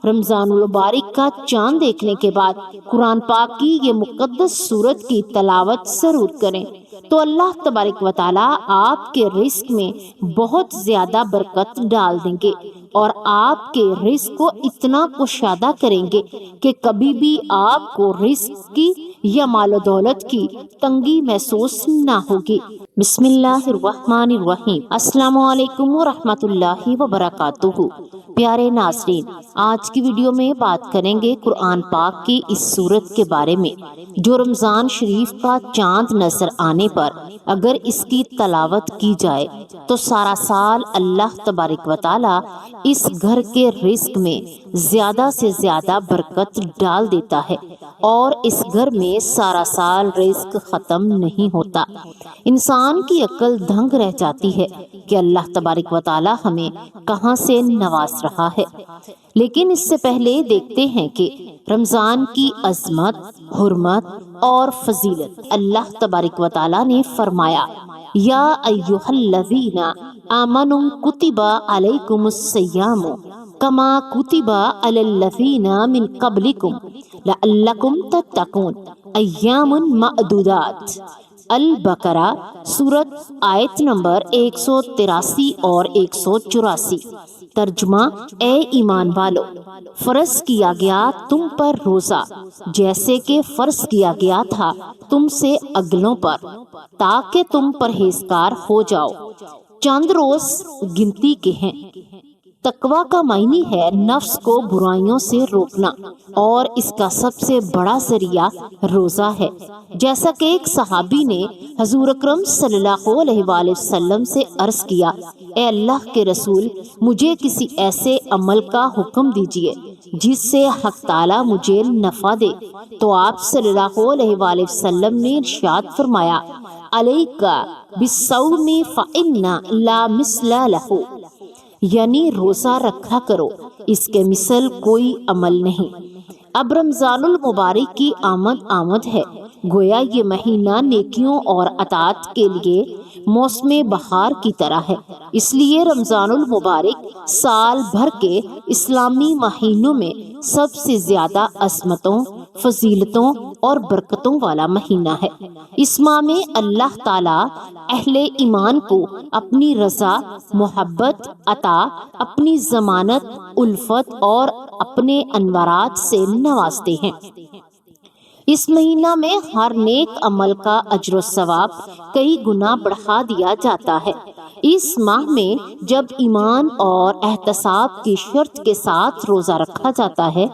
رمضان المبارک کا چاند دیکھنے کے بعد قرآن پاک کی یہ مقدس سورت کی تلاوت ضرور کریں تو اللہ تبارک و تعالیٰ آپ کے رزق میں بہت زیادہ برکت ڈال دیں گے اور آپ کے رزق کو اتنا کشادہ کریں گے کہ کبھی بھی آپ کو رزق کی یا مال و دولت کی تنگی محسوس نہ ہوگی۔ بسم اللہ الرحمن الرحیم۔ السلام علیکم ورحمۃ اللہ وبرکاتہ۔ پیارے ناظرین، آج کی ویڈیو میں بات کریں گے قرآن پاک کی اس سورت کے بارے میں جو رمضان شریف کا چاند نظر آنے پر اگر اس کی تلاوت کی جائے تو سارا سال اللہ تبارک و تعالی اس گھر کے رزق میں زیادہ سے زیادہ برکت ڈال دیتا ہے اور اس گھر میں سارا سال رزق ختم نہیں ہوتا۔ انسان کی عقل دھنگ رہ جاتی ہے کہ اللہ تبارک و تعالی ہمیں کہاں سے نواز رہا ہے، لیکن اس سے پہلے دیکھتے ہیں کہ رمضان کی عظمت، حرمت اور فضیلت۔ اللہ تبارک و تعالی نے فرمایا، یا ایھا الذین آمنوا کتب علیکم الصیام کما کتب علی الذین من قبلکم لعلکم تتقون ایام معدودات۔ البقرہ سورت آیت نمبر 183 اور 184۔ ترجمہ، اے ایمان والو، فرض کیا گیا تم پر روزہ جیسے کہ فرض کیا گیا تھا تم سے اگلوں پر تاکہ تم پرہیزگار ہو جاؤ۔ چند روز گنتی کے ہیں۔ تقویٰ کا معنی ہے نفس کو برائیوں سے روکنا اور اس کا سب سے بڑا ذریعہ روزہ ہے۔ جیسا کہ ایک صحابی نے حضور اکرم صلی اللہ علیہ وآلہ وسلم سے عرض کیا، اے اللہ کے رسول، مجھے کسی ایسے عمل کا حکم دیجیے جس سے حق تعالی مجھے نفع دے۔ تو آپ صلی اللہ علیہ وآلہ وسلم نے ارشاد فرمایا، علیک بالصوم فإن لا مثل لہ، یعنی روزہ رکھا کرو، اس کے مثل کوئی عمل نہیں۔ اب رمضان المبارک کی آمد ہے، گویا یہ مہینہ نیکیوں اور اطاعت کے لیے موسم بہار کی طرح ہے۔ اس لیے رمضان المبارک سال بھر کے اسلامی مہینوں میں سب سے زیادہ عظمتوں، فضیلتوں اور برکتوں والا مہینہ ہے۔ اس ماہ میں اللہ تعالیٰ اہل ایمان کو اپنی رضا، محبت، عطا، اپنی ضمانت، الفت اور اپنے انوارات سے نوازتے ہیں۔ اس مہینہ میں ہر نیک عمل کا اجر و ثواب کئی گنا بڑھا دیا جاتا ہے۔ اس ماہ میں جب ایمان اور احتساب کی شرط کے ساتھ روزہ رکھا جاتا ہے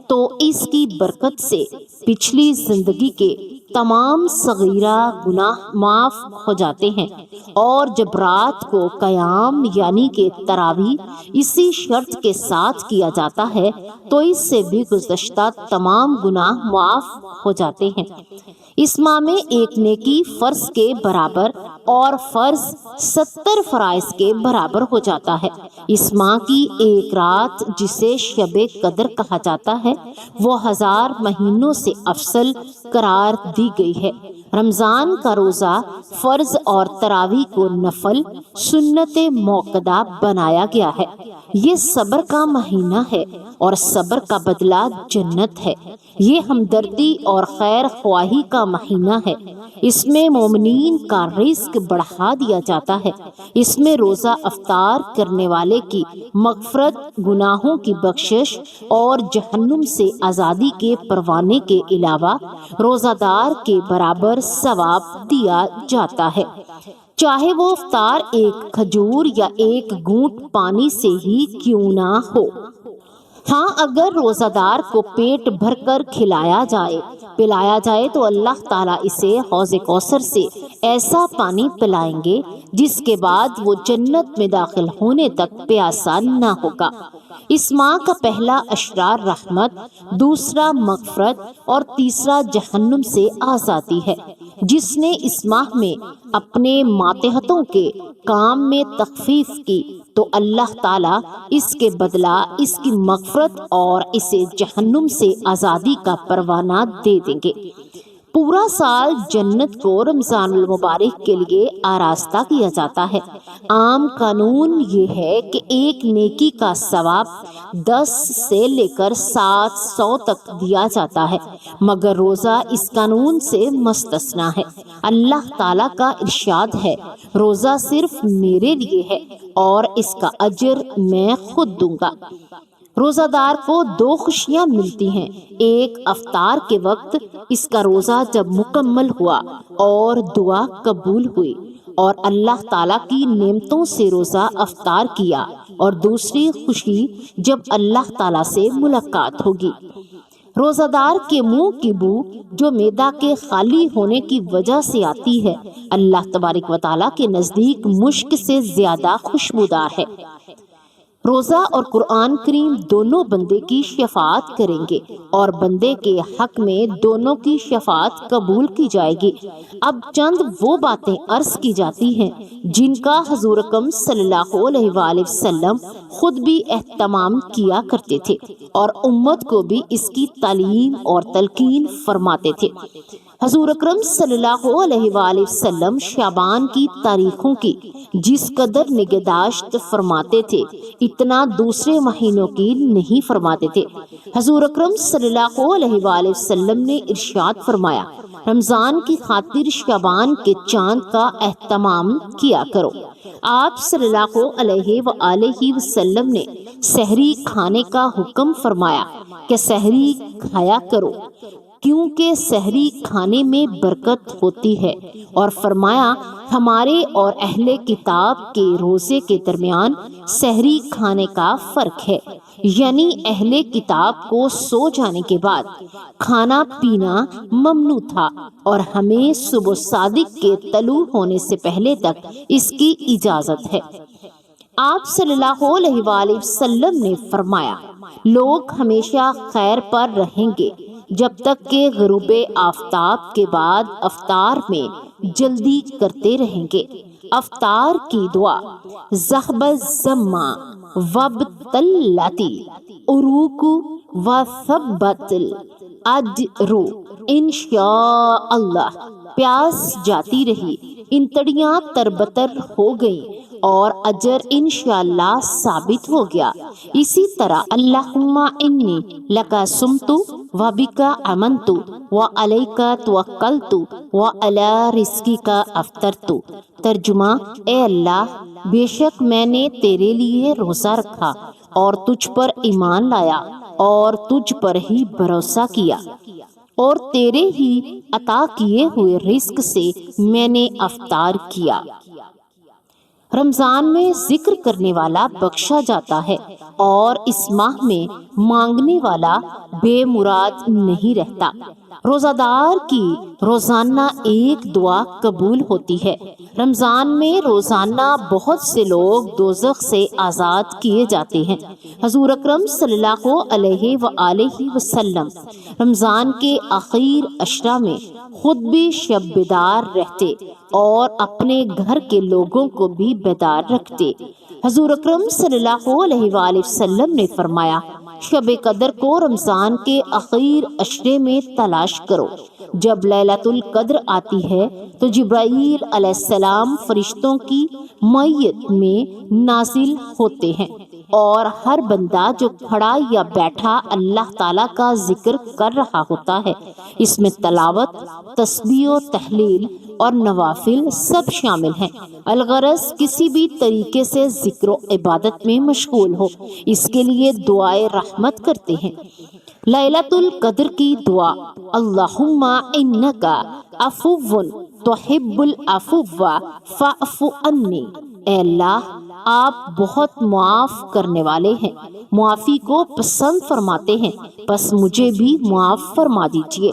تو اس کی برکت سے پچھلی زندگی کے تمام صغیرہ گناہ معاف ہو جاتے ہیں، اور جب رات کو قیام یعنی کہ تراویح اسی شرط کے ساتھ کیا جاتا ہے تو اس سے بھی گزشتہ تمام گناہ معاف ہو جاتے ہیں۔ اس ماہ میں ایک نیکی فرض کے برابر اور فرض 70 فرائض کے برابر ہو جاتا ہے۔ اس ماہ کی ایک رات جسے شب قدر کہا جاتا ہے وہ 1000 مہینوں سے افضل قرار دی گئی ہے۔ رمضان کا روزہ فرض اور تراویح کو نفل سنت موقدہ بنایا گیا ہے۔ یہ صبر کا مہینہ ہے اور صبر کا بدلہ جنت ہے۔ یہ ہمدردی اور خیر خواہی کا مہینہ ہے۔ اس میں مومنین کا رزق بڑھا دیا جاتا ہے۔ اس میں روزہ افطار کرنے والے کی مغفرت، گناہوں کی بخشش اور جہنم سے آزادی کے پروانے کے علاوہ روزہ دار کے برابر ثواب دیا جاتا ہے، چاہے وہ افطار ایک کھجور یا ایک گھونٹ پانی سے ہی کیوں نہ ہو۔ ہاں، اگر روزہ دار کو پیٹ بھر کر کھلایا جائے، پلایا جائے تو اللہ تعالیٰ اسے حوض کوثر سے ایسا پانی پلائیں گے جس کے بعد وہ جنت میں داخل ہونے تک پیاسا نہ ہوگا۔ اس ماہ کا پہلا اشرار رحمت، دوسرا مغفرت اور تیسرا جہنم سے آزادی ہے۔ جس نے اس ماہ میں اپنے ماتحتوں کے کام میں تخفیف کی تو اللہ تعالیٰ اس کے بدلہ اس کی مغفرت اور اسے جہنم سے آزادی کا پروانہ دے دیں گے۔ پورا سال جنت کو رمضان المبارک کے لیے آراستہ کیا جاتا ہے۔ عام قانون یہ ہے کہ ایک نیکی کا ثواب 10 سے لے کر 700 تک دیا جاتا ہے، مگر روزہ اس قانون سے مستثنا ہے۔ اللہ تعالیٰ کا ارشاد ہے، روزہ صرف میرے لیے ہے اور اس کا اجر میں خود دوں گا۔ روزہ دار کو 2 خوشیاں ملتی ہیں، ایک افطار کے وقت اس کا روزہ جب مکمل ہوا اور دعا قبول ہوئی اور اللہ تعالیٰ کی نعمتوں سے روزہ افطار کیا، اور دوسری خوشی جب اللہ تعالیٰ سے ملاقات ہوگی۔ روزہ دار کے منہ کی بو جو معدہ کے خالی ہونے کی وجہ سے آتی ہے، اللہ تبارک و تعالیٰ کے نزدیک مشک سے زیادہ خوشبودار ہے۔ روزہ اور قرآن کریم دونوں بندے کی شفاعت کریں گے اور بندے کے حق میں دونوں کی شفاعت قبول کی جائے گی۔ اب چند وہ باتیں عرض کی جاتی ہیں جن کا حضور اکرم صلی اللہ علیہ وآلہ وسلم خود بھی اہتمام کیا کرتے تھے اور امت کو بھی اس کی تعلیم اور تلقین فرماتے تھے۔ حضور اکرم صلی اللہ علیہ وآلہ وسلم شعبان کی تاریخوں کی جس قدر نگہداشت فرماتے تھے اتنا دوسرے مہینوں کی نہیں فرماتے تھے۔ حضور اکرم صلی اللہ علیہ وآلہ وسلم نے ارشاد فرمایا، رمضان کی خاطر شعبان کے چاند کا اہتمام کیا کرو۔ آپ صلی اللہ علیہ وآلہ وسلم نے سحری کھانے کا حکم فرمایا کہ سحری کھایا کرو، کیونکہ سحری کھانے میں برکت ہوتی ہے، اور فرمایا ہمارے اور اہل کتاب کے روزے کے درمیان سحری کھانے کا فرق ہے، یعنی اہل کتاب کو سو جانے کے بعد کھانا پینا ممنوع تھا اور ہمیں صبح صادق کے طلوع ہونے سے پہلے تک اس کی اجازت ہے۔ آپ صلی اللہ علیہ وآلہ وسلم نے فرمایا، لوگ ہمیشہ خیر پر رہیں گے جب تک کہ غروب آفتاب کے بعد افطار میں جلدی کرتے رہیں گے۔ افطار کی دعا، ذهب الظما وابتلت العروق وثبت الاجر انشاء اللہ۔ پیاس جاتی رہی، انتڑیاں تربتر ہو گئیں اور اجر انشاءاللہ ثابت ہو گیا۔ اسی طرح اللہم انی لکا سمت وبک آمنت وعلیک توکلت وعلی رزقک افطرت۔ ترجمہ، اے اللہ، بے شک میں نے تیرے لیے روزہ رکھا اور تجھ پر ایمان لایا اور تجھ پر ہی بھروسہ کیا، اور تیرے ہی عطا کیے ہوئے رزق سے میں نے افطار کیا۔ رمضان میں ذکر کرنے والا بخشا جاتا ہے اور اس ماہ میں مانگنے والا بے مراد نہیں رہتا۔ روزہ دار کی روزانہ ایک دعا قبول ہوتی ہے۔ رمضان میں روزانہ بہت سے لوگ دوزخ سے آزاد کیے جاتے ہیں۔ حضور اکرم صلی اللہ علیہ وآلہ وسلم رمضان کے آخر عشرہ میں خود بھی شب بیدار رہتے اور اپنے گھر کے لوگوں کو بھی بیدار رکھتے۔ حضور اکرم صلی اللہ علیہ وآلہ وسلم نے فرمایا، شب قدر کو رمضان کے آخر عشرے میں تلاش کرو۔ جب لیلۃ القدر آتی ہے تو جبرائیل علیہ السلام فرشتوں کی معیت میں نازل ہوتے ہیں اور ہر بندہ جو کھڑا یا بیٹھا اللہ تعالیٰ کا ذکر کر رہا ہوتا ہے، اس میں تلاوت، تسبیح و تحلیل اور نوافل سب شامل ہیں۔ الغرض کسی بھی طریقے سے ذکر و عبادت میں مشغول ہو، اس کے لیے دعائے رحمت کرتے ہیں۔ لیلۃ القدر کی دعا، اللہم انکا عفو تحب العفو فاعف عنی۔ اے اللہ، آپ بہت معاف کرنے والے ہیں، معافی کو پسند فرماتے ہیں، بس مجھے بھی معاف فرما دیجیے۔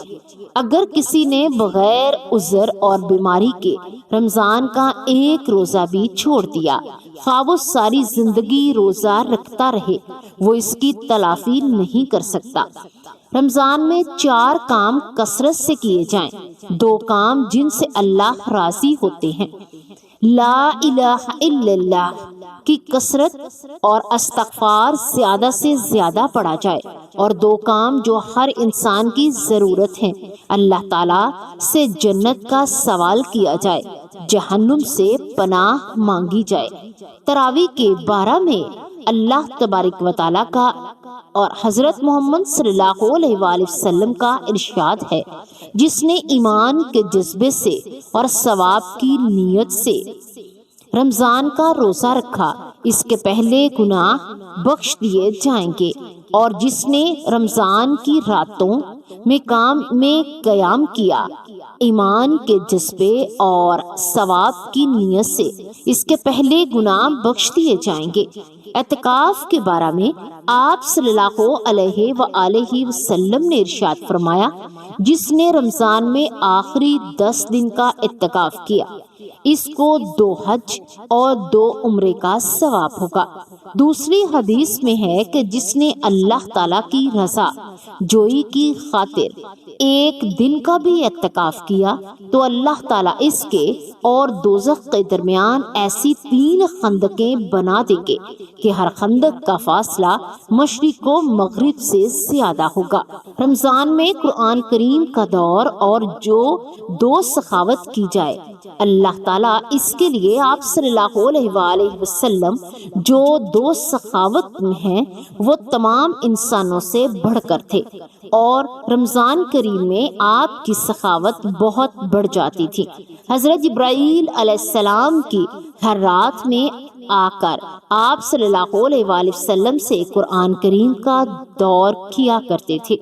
اگر کسی نے بغیر عذر اور بیماری کے رمضان کا ایک روزہ بھی چھوڑ دیا، خواہ وہ ساری زندگی روزہ رکھتا رہے، وہ اس کی تلافی نہیں کر سکتا۔ رمضان میں 4 کام کثرت سے کیے جائیں، 2 کام جن سے اللہ راضی ہوتے ہیں۔ لا الہ الا اللہ کی کثرت اور استغفار زیادہ سے زیادہ پڑھا جائے، اور 2 کام جو ہر انسان کی ضرورت ہیں، اللہ تعالیٰ سے جنت کا سوال کیا جائے، جہنم سے پناہ مانگی جائے۔ تراویح کے 12 میں اللہ تبارک و تعالیٰ کا اور حضرت محمد صلی اللہ علیہ وآلہ وسلم کا ارشاد ہے، جس نے ایمان کے جذبے سے اور ثواب کی نیت سے رمضان کا روزہ رکھا، اس کے پہلے گناہ بخش دیے جائیں گے، اور جس نے رمضان کی راتوں میں قیام کیا ایمان کے جذبے اور ثواب کی نیت سے، اس کے پہلے گناہ بخش دیے جائیں گے۔ اعتکاف کے بارے میں آپ صلی اللہ علیہ وآلہ وسلم نے ارشاد فرمایا، جس نے رمضان میں آخری 10 دن کا اعتکاف کیا، اس کو 2 حج اور 2 عمرے کا ثواب ہوگا۔ دوسری حدیث میں ہے کہ جس نے اللہ تعالیٰ کی رضا جوئی کی خاطر 1 دن کا بھی اعتکاف کیا، تو اللہ تعالیٰ اس کے اور دوزخ کے درمیان ایسی 3 خندقیں بنا دیں گے کہ ہر خندق کا فاصلہ مشرق و مغرب سے زیادہ ہوگا۔ رمضان میں قرآن کریم کا دور اور جو 2 سخاوت کی جائے، اللہ تعالیٰ اس کے لیے آپ صلی اللہ علیہ وآلہ وسلم جو 2 سخاوت میں ہیں وہ تمام انسانوں سے بڑھ کر تھے، اور رمضان کریم میں آپ کی سخاوت بہت بڑھ جاتی تھی۔ حضرت جبرائیل علیہ السلام کی ہر رات میں آ کر آپ صلی اللہ علیہ وآلہ وسلم سے قرآن کریم کا دور کیا کرتے تھے۔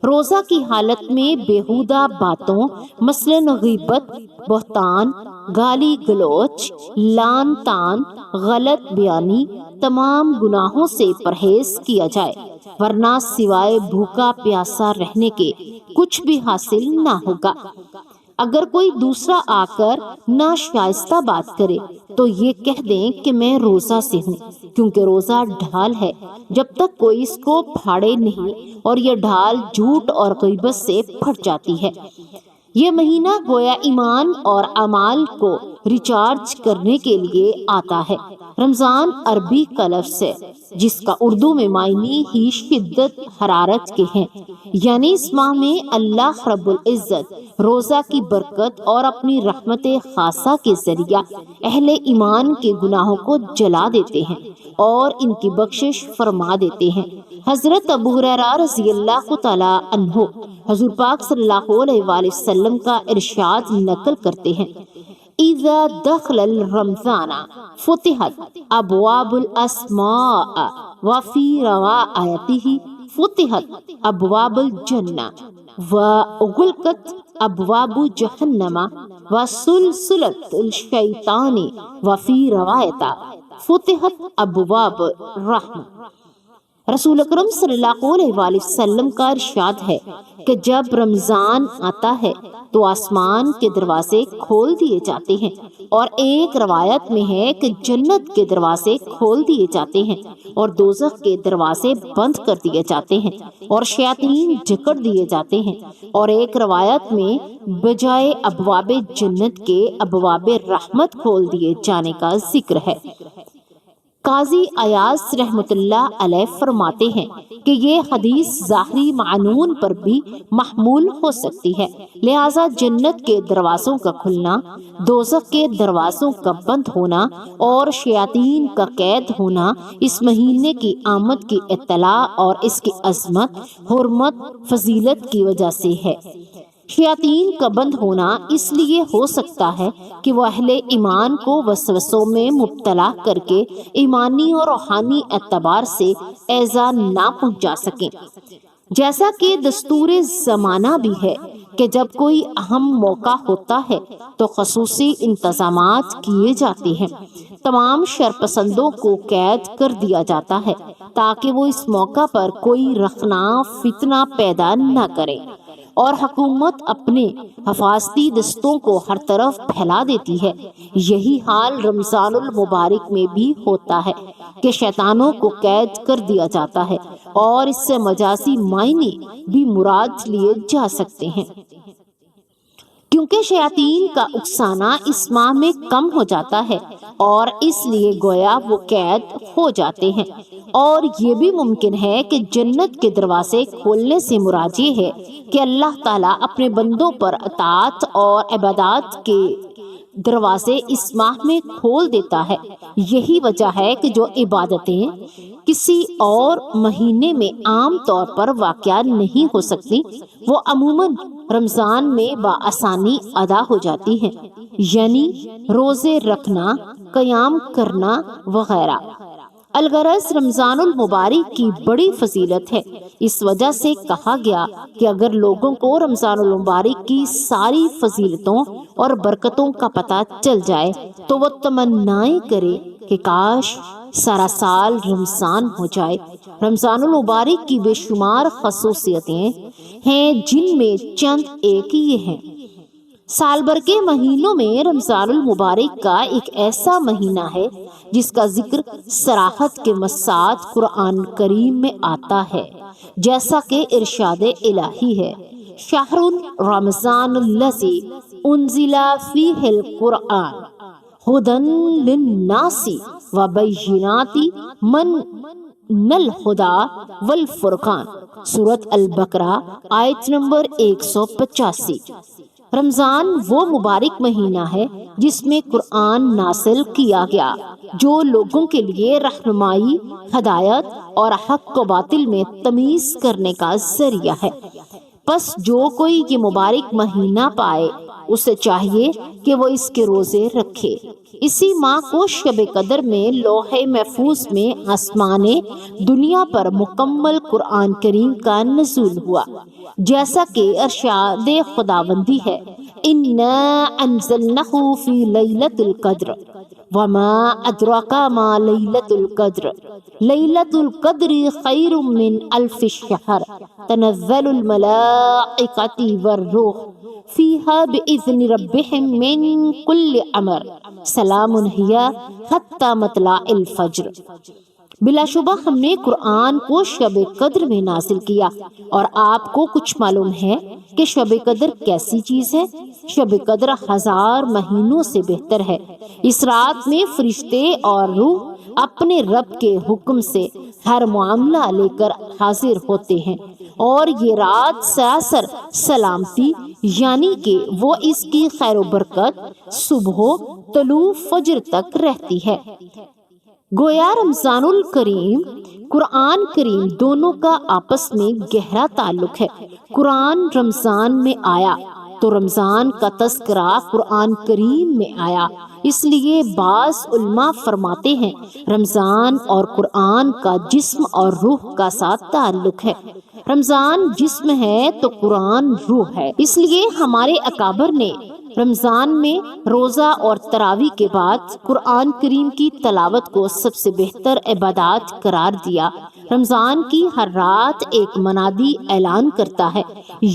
روزہ کی حالت میں بیہودہ باتوں مثلاً غیبت، بہتان، گالی گلوچ، لعن طعن، غلط بیانی، تمام گناہوں سے پرہیز کیا جائے، ورنہ سوائے بھوکا پیاسا رہنے کے کچھ بھی حاصل نہ ہوگا۔ اگر کوئی دوسرا آ کر ناشائستہ بات کرے تو یہ کہہ دیں کہ میں روزہ سے ہوں، کیونکہ روزہ ڈھال ہے، جب تک کوئی اس کو پھاڑے نہیں، اور یہ ڈھال جھوٹ اور غیبت سے پھٹ جاتی ہے۔ یہ مہینہ گویا ایمان اور اعمال کو ریچارج کرنے کے لیے آتا ہے۔ رمضان عربی کا لفظ ہے، جس کا اردو میں معنی ہی شدت حرارت کے ہیں، یعنی اس ماہ میں اللہ رب العزت روزہ کی برکت اور اپنی رحمت خاصہ کے ذریعہ اہل ایمان کے گناہوں کو جلا دیتے ہیں اور ان کی بخشش فرما دیتے ہیں۔ حضرت ابو ہریرہ رضی اللہ تعالی عنہ حضور پاک صلی اللہ علیہ وآلہ وسلم کا ارشاد نقل کرتے ہیں، اذا دخل الرمضان فتحت ابواب الاسماء وفی روایتہ فتحت ابواب الجنہ واغلقت ابواب جہنم وسلسلۃ الشیطان وفی روایتہ فتحت ابواب رحمہ۔ رسول اکرم صلی اللہ علیہ وآلہ وسلم کا ارشاد ہے کہ جب رمضان آتا ہے تو آسمان کے دروازے کھول دیے جاتے ہیں، اور ایک روایت میں ہے کہ جنت کے دروازے کھول دیے جاتے ہیں اور دوزخ کے دروازے بند کر دیے جاتے ہیں اور شیاطین جکڑ دیے جاتے ہیں، اور ایک روایت میں بجائے ابواب جنت کے ابواب رحمت کھول دیے جانے کا ذکر ہے۔ قاضی ایاز رحمۃ اللہ علیہ فرماتے ہیں کہ یہ حدیث ظاہری معنون پر بھی محمول ہو سکتی ہے، لہٰذا جنت کے دروازوں کا کھلنا، دوزخ کے دروازوں کا بند ہونا اور شیاطین کا قید ہونا اس مہینے کی آمد کی اطلاع اور اس کی عظمت، حرمت، فضیلت کی وجہ سے ہے۔ شیاطین کا بند ہونا اس لیے ہو سکتا ہے کہ وہ اہل ایمان کو وسوسوں میں مبتلا کر کے ایمانی اور روحانی اعتبار سے ایذا نہ پہنچا سکیں، جیسا کہ دستور زمانہ بھی ہے کہ جب کوئی اہم موقع ہوتا ہے تو خصوصی انتظامات کیے جاتے ہیں، تمام شرپسندوں کو قید کر دیا جاتا ہے تاکہ وہ اس موقع پر کوئی رخنا فتنہ پیدا نہ کرے، اور حکومت اپنے حفاظتی دستوں کو ہر طرف پھیلا دیتی ہے۔ یہی حال رمضان المبارک میں بھی ہوتا ہے کہ شیطانوں کو قید کر دیا جاتا ہے، اور اس سے مجازی معنی بھی مراد لیے جا سکتے ہیں، کیونکہ شیاطین کا اکسانا اس ماہ میں کم ہو جاتا ہے اور اس لیے گویا وہ قید ہو جاتے ہیں۔ اور یہ بھی ممکن ہے کہ جنت کے دروازے کھولنے سے مراد یہ ہے کہ اللہ تعالیٰ اپنے بندوں پر اطاعت اور عبادات کے دروازے اس ماہ میں کھول دیتا ہے۔ یہی وجہ ہے کہ جو عبادتیں کسی اور مہینے میں عام طور پر واقع نہیں ہو سکتی وہ عموماً رمضان میں بآسانی ادا ہو جاتی ہیں، یعنی روزے رکھنا، قیام کرنا وغیرہ۔ الغرض رمضان المبارک کی بڑی فضیلت ہے، اس وجہ سے کہا گیا کہ اگر لوگوں کو رمضان المبارک کی ساری فضیلتوں اور برکتوں کا پتہ چل جائے تو وہ تمنائیں کرے کہ کاش سارا سال رمضان ہو جائے۔ رمضان المبارک کی بے شمار خصوصیتیں ہیں جن میں چند ایک یہ ہیں۔ سال بھر کے مہینوں میں رمضان المبارک کا ایک ایسا مہینہ ہے جس کا ذکر صراحت کے ساتھ قرآن کریم میں آتا ہے، جیسا کہ ارشاد الہی ہے، شہر رمضان الذی انزل فیہ القرآن ھدی للناس وبینات من الہدی والفرقان، سورۃ البقرہ آیت نمبر 185۔ رمضان وہ مبارک مہینہ ہے جس میں قرآن نازل کیا گیا جو لوگوں کے لیے رہنمائی، ہدایت اور حق و باطل میں تمیز کرنے کا ذریعہ ہے۔ پس جو کوئی یہ مبارک مہینہ پائے اسے چاہیے کہ وہ اس کے روزے رکھے۔ اسی ماہ کو شب قدر میں لوح محفوظ میں آسمان دنیا پر مکمل قرآن کریم کا نزول ہوا، جیسا کہ ارشاد خداوندی ہے، اِنَّا أَنزَلْنَاهُ فِي لَيْلَةِ الْقَدْرِ وَمَا أَدْرَاكَ مَا لَيْلَةُ الْقَدْرِ لَيْلَةُ الْقَدْرِ خَيْرٌ مِّنْ أَلْفِ الشَّهْرِ تَنَزَّلُ الْمَلَائِكَةُ وَالرُّوحُ فِيهَا بِإِذْنِ رَبِّهِم مِّن كُلِّ أَمْرٍ سَلَامٌ هِيَ حَتَّىٰ مَطْلَعِ الْفَجْرِ۔ بلا شبہ ہم نے قرآن کو شب قدر میں نازل کیا، اور آپ کو کچھ معلوم ہے کہ شب قدر کیسی چیز ہے؟ شب قدر 1000 مہینوں سے بہتر ہے۔ اس رات میں فرشتے اور روح اپنے رب کے حکم سے ہر معاملہ لے کر حاضر ہوتے ہیں، اور یہ رات سراسر سلامتی، یعنی کہ وہ اس کی خیر و برکت صبح طلوع فجر تک رہتی ہے۔ گویا رمضان الکریم قرآن کریم دونوں کا آپس میں گہرا تعلق ہے۔ قرآن رمضان میں آیا تو رمضان کا تذکرہ قرآن کریم میں آیا، اس لیے بعض علماء فرماتے ہیں رمضان اور قرآن کا جسم اور روح کا ساتھ تعلق ہے۔ رمضان جسم ہے تو قرآن روح ہے، اس لیے ہمارے اکابر نے رمضان میں روزہ اور تراویح کے بعد قرآن کریم کی تلاوت کو سب سے بہتر عبادات قرار دیا۔ رمضان کی ہر رات ایک منادی اعلان کرتا ہے،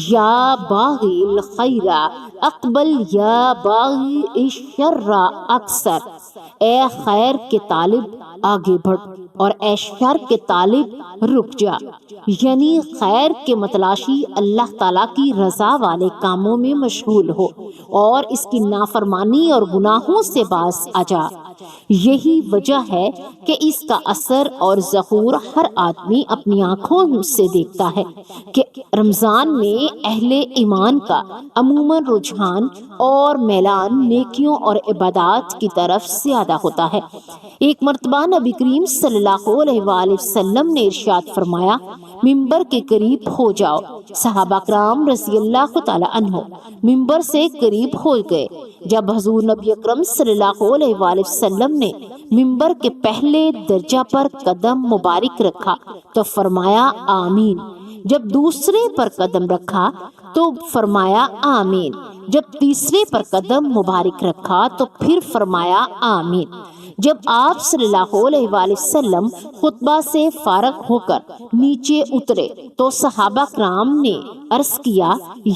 یا باغی الخیر اقبل یا باغی الشر اکثر، اے خیر کے طالب آگے بڑھ اور اے شر کے طالب رک جا، یعنی خیر کے متلاشی اللہ تعالیٰ کی رضا والے کاموں میں مشغول ہو اور اس کی نافرمانی اور گناہوں سے باز آ جا۔ یہی وجہ ہے کہ اس کا اثر اور ظہور ہر آدمی اپنی آنکھوں سے دیکھتا ہے کہ رمضان میں اہل ایمان کا عموماً رجحان اور میلان نیکیوں اور عبادات کی طرف زیادہ ہوتا ہے۔ ایک مرتبہ نبی کریم صلی اللہ علیہ وآلہ وسلم نے ارشاد فرمایا، ممبر کے قریب ہو جاؤ۔ صحابہ کرام رضی اللہ تعالی عنہ ممبر سے قریب ہو گئے۔ جب حضور نبی اکرم صلی اللہ علیہ وآلہ وسلم نے ممبر کے پہلے درجہ پر قدم مبارک رکھا تو فرمایا آمین، جب دوسرے پر قدم رکھا تو فرمایا آمین، جب تیسرے پر قدم مبارک رکھا تو پھر فرمایا آمین۔ جب آپ صلی اللہ علیہ وآلہ وسلم خطبہ سے فارغ ہو کر نیچے اترے تو صحابہ کرام نے عرض کیا،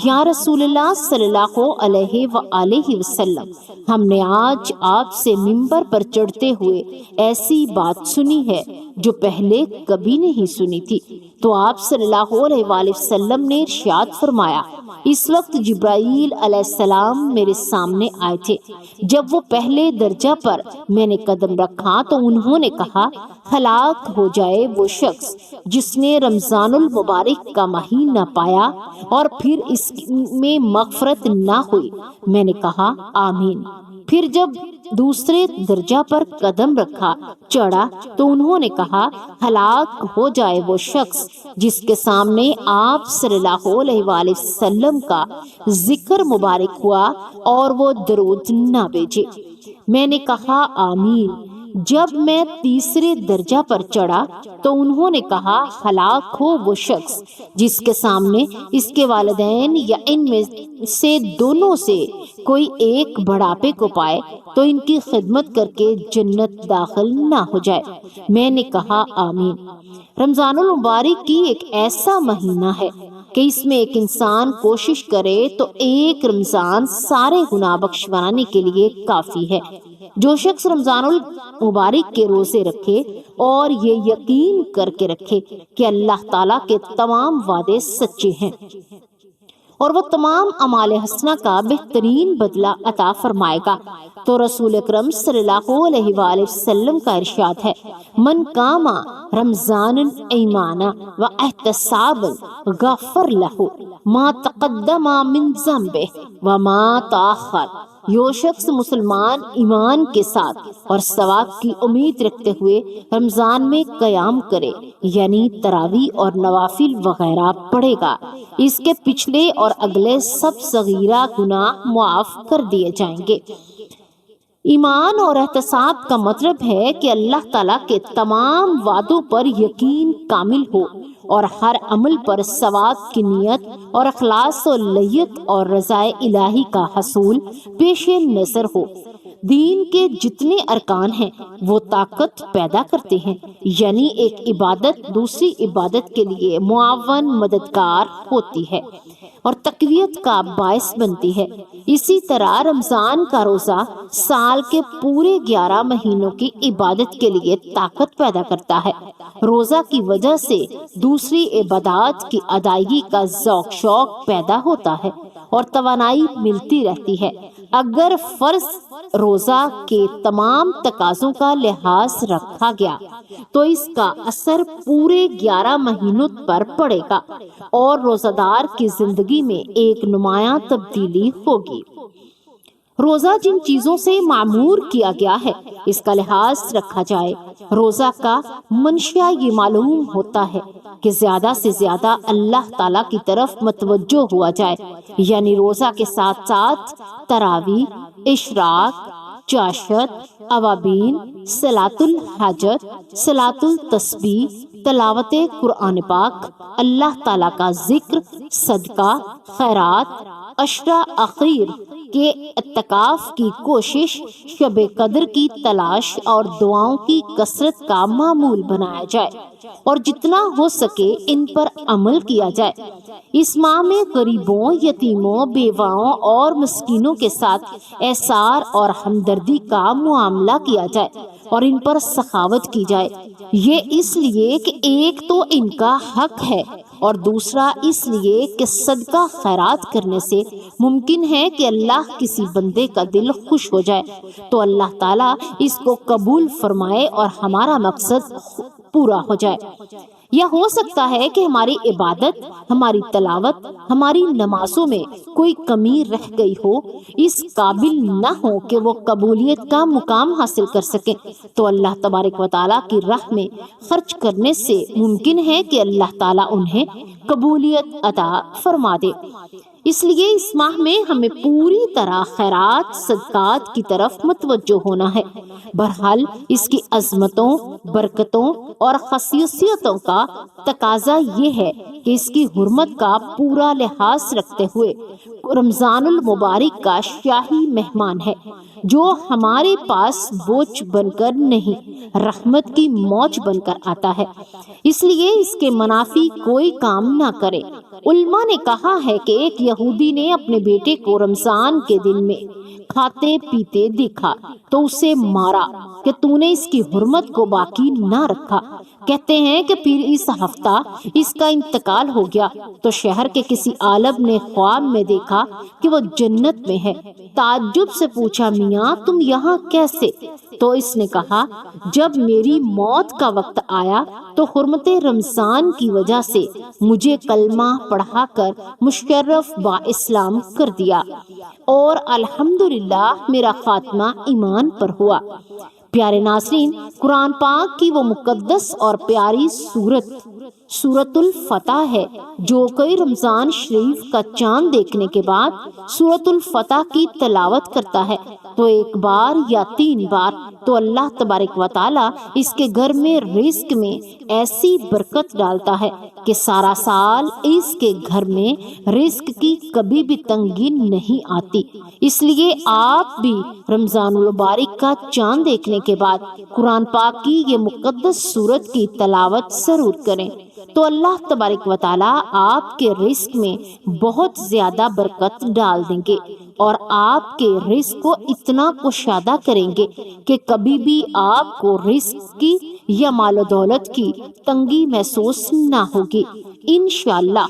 یا رسول اللہ صلی اللہ علیہ وآلہ وسلم، ہم نے آج آپ سے ممبر پر چڑھتے ہوئے ایسی بات سنی ہے جو پہلے کبھی نہیں سنی تھی۔ تو آپ صلی اللہ علیہ وآلہ وسلم نے ارشاد فرمایا، اس وقت جبرائیل علیہ السلام میرے سامنے آئے تھے۔ جب وہ پہلے درجہ پر میں نے قدم رکھا تو انہوں نے کہا، ہلاک ہو جائے وہ شخص جس نے رمضان المبارک کا مہینہ پایا اور پھر اس میں مغفرت نہ ہوئی۔ میں نے کہا آمین۔ پھر جب دوسرے درجہ پر قدم رکھا چڑھا تو انہوں نے کہا، ہلاک ہو جائے وہ شخص جس کے سامنے آپ صلی اللہ علیہ وآلہ وسلم کا ذکر مبارک ہوا اور وہ درود نہ بھیجے۔ میں نے کہا آمین۔ جب میں تیسرے درجہ پر چڑھا تو انہوں نے کہا، ہلاک ہو وہ شخص جس کے سامنے اس کے والدین یا ان میں سے دونوں سے کوئی ایک بڑھاپے کو پائے تو ان کی خدمت کر کے جنت داخل نہ ہو جائے۔ میں نے کہا آمین۔ رمضان المبارک کی ایک ایسا مہینہ ہے کہ اس میں ایک انسان کوشش کرے تو ایک رمضان سارے گناہ بخشوانے کے لیے کافی ہے۔ جو شخص رمضان المبارک کے روزے رکھے اور یہ یقین کر کے رکھے کہ اللہ تعالیٰ کے تمام وعدے سچے ہیں اور وہ تمام اعمال حسنہ کا بہترین بدلہ عطا فرمائے گا، تو رسول اکرم صلی اللہ علیہ وآلہ وسلم کا ارشاد ہے، من قام رمضان ایمانا و احتسابا غفر لہ ما تقدم من ذنبہ وما تاخر۔ جو شخص مسلمان ایمان کے ساتھ اور ثواب کی امید رکھتے ہوئے رمضان میں قیام کرے، یعنی تراویح اور نوافل وغیرہ پڑھے گا، اس کے پچھلے اور اگلے سب صغیرہ گناہ معاف کر دیے جائیں گے۔ ایمان اور احتساب کا مطلب ہے کہ اللہ تعالیٰ کے تمام وعدوں پر یقین کامل ہو اور ہر عمل پر ثواب کی نیت اور اخلاص و لیت اور رضا الہی کا حصول پیش نظر ہو۔ دین کے جتنے ارکان ہیں وہ طاقت پیدا کرتے ہیں، یعنی ایک عبادت دوسری عبادت کے لیے معاون مددگار ہوتی ہے اور تقویت کا باعث بنتی ہے۔ اسی طرح رمضان کا روزہ سال کے پورے 11 مہینوں کی عبادت کے لیے طاقت پیدا کرتا ہے۔ روزہ کی وجہ سے دوسری عبادات کی ادائیگی کا ذوق شوق پیدا ہوتا ہے اور توانائی ملتی رہتی ہے۔ اگر فرض روزہ کے تمام تقاضوں کا لحاظ رکھا گیا تو اس کا اثر پورے 11 مہینوں پر پڑے گا اور روزہ دار کی زندگی میں ایک نمایاں تبدیلی ہوگی۔ روزہ جن چیزوں سے معمور کیا گیا ہے اس کا لحاظ رکھا جائے۔ روزہ کا منشا یہ معلوم ہوتا ہے کہ زیادہ سے زیادہ اللہ تعالیٰ کی طرف متوجہ ہوا جائے، یعنی روزہ کے ساتھ ساتھ تراویح، اشراق، چاشت، اوابین، صلاۃ الحاجت، صلاۃ التسبیح، تلاوت قرآن پاک، اللہ تعالیٰ کا ذکر، صدقہ، خیرات، عشرہ اخیر کے اعتکاف کی کوشش، شب قدر کی تلاش اور دعاؤں کی کثرت کا معمول بنایا جائے اور جتنا ہو سکے ان پر عمل کیا جائے۔ اس ماہ میں غریبوں، یتیموں، بیواؤں اور مسکینوں کے ساتھ احسار اور ہمدردی کا معاملہ کیا جائے اور ان پر سخاوت کی جائے۔ یہ اس لیے کہ ایک تو ان کا حق ہے اور دوسرا اس لیے کہ صدقہ خیرات کرنے سے ممکن ہے کہ اللہ کسی بندے کا دل خوش ہو جائے تو اللہ تعالیٰ اس کو قبول فرمائے اور ہمارا مقصد پورا ہو جائے۔ یا ہو سکتا ہے کہ ہماری عبادت، ہماری تلاوت، ہماری نمازوں میں کوئی کمی رہ گئی ہو، اس قابل نہ ہو کہ وہ قبولیت کا مقام حاصل کر سکیں، تو اللہ تبارک و تعالیٰ کی راہ میں خرچ کرنے سے ممکن ہے کہ اللہ تعالیٰ انہیں قبولیت عطا فرما دے۔ اس لیے اس ماہ میں ہمیں پوری طرح خیرات، صدقات کی طرف متوجہ ہونا ہے۔ بہرحال اس کی عظمتوں، برکتوں اور خصوصیتوں کا تقاضا یہ ہے کہ اس کی حرمت کا پورا لحاظ رکھتے ہوئے رمضان المبارک کا شاہی مہمان ہے جو ہمارے پاس بوجھ بن کر نہیں، رحمت کی موج بن کر آتا ہے، اس لیے اس کے منافی کوئی کام نہ کرے۔ علماء نے کہا ہے کہ ایک یہودی نے اپنے بیٹے کو رمضان کے دن میں کھاتے پیتے دیکھا تو اسے مارا کہ تو نے اس کی حرمت کو باقی نہ رکھا۔ کہتے ہیں کہ پھر اس ہفتہ اس کا انتقال ہو گیا تو شہر کے کسی عالم نے خواب میں دیکھا کہ وہ جنت میں ہے۔ تعجب سے پوچھا، میاں تم یہاں کیسے؟ تو اس نے کہا، جب میری موت کا وقت آیا تو حرمت رمضان کی وجہ سے مجھے کلمہ پڑھا کر مشرف با اسلام کر دیا اور الحمدللہ میرا خاتمہ ایمان پر ہوا۔ پیارے ناظرین، قرآن پاک کی وہ مقدس اور پیاری سورۃ الفتح ہے جو کوئی رمضان شریف کا چاند دیکھنے کے بعد سورۃ الفتح کی تلاوت کرتا ہے تو ایک بار یا 3 بار تو اللہ تبارک و تعالی اس کے گھر میں رزق میں ایسی برکت ڈالتا ہے کہ سارا سال اس کے گھر میں رزق کی کبھی بھی تنگی نہیں آتی۔ اس لیے آپ بھی رمضان المبارک کا چاند دیکھنے کے بعد قرآن پاک کی یہ مقدس سورت کی تلاوت ضرور کریں تو اللہ تبارک و تعالی آپ کے رزق میں بہت زیادہ برکت ڈال دیں گے اور آپ کے رزق کو اتنا کشادہ کریں گے کہ کبھی بھی آپ کو رزق کی یا مال و دولت کی تنگی محسوس نہ ہوگی انشاءاللہ۔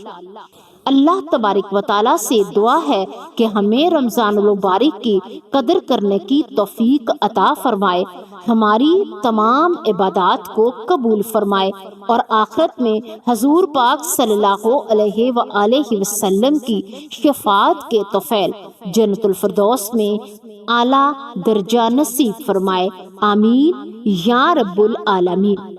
اللہ تبارک و تعالیٰ سے دعا ہے کہ ہمیں رمضان المبارک کی قدر کرنے کی توفیق عطا فرمائے، ہماری تمام عبادات کو قبول فرمائے اور آخرت میں حضور پاک صلی اللہ علیہ وآلہ وسلم کی شفاعت کے طفیل جنت الفردوس میں اعلیٰ درجہ نصیب فرمائے، آمین یا رب العالمین۔